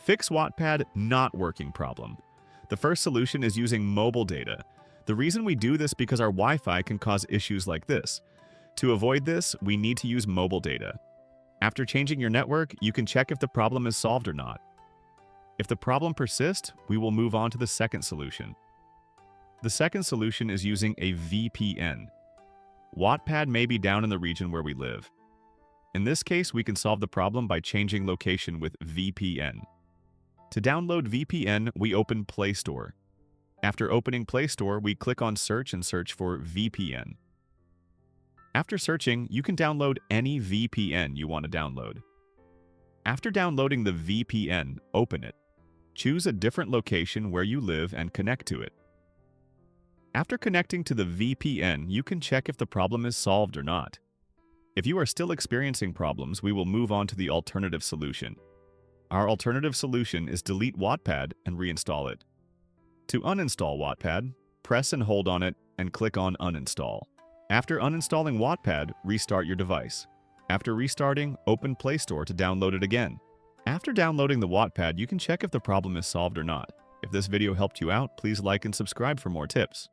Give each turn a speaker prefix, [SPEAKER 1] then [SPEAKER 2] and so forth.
[SPEAKER 1] Fix Wattpad not working problem. The first solution is using mobile data. The reason we do this because our Wi-Fi can cause issues like this. To avoid this, we need to use mobile data. After changing your network, you can check if the problem is solved or not. If the problem persists, we will move on to the second solution. The second solution is using a VPN. Wattpad may be down in the region where we live. In this case, we can solve the problem by changing location with VPN. To download VPN, we open Play Store. After opening Play Store, we click on Search and search for VPN. After searching, you can download any VPN you want to download. After downloading the VPN, open it. Choose a different location where you live and connect to it. After connecting to the VPN, you can check if the problem is solved or not. If you are still experiencing problems, we will move on to the alternative solution. Our alternative solution is delete Wattpad and reinstall it. To uninstall Wattpad, press and hold on it and click on Uninstall. After uninstalling Wattpad, restart your device. After restarting, open Play Store to download it again. After downloading the Wattpad, you can check if the problem is solved or not. If this video helped you out, please like and subscribe for more tips.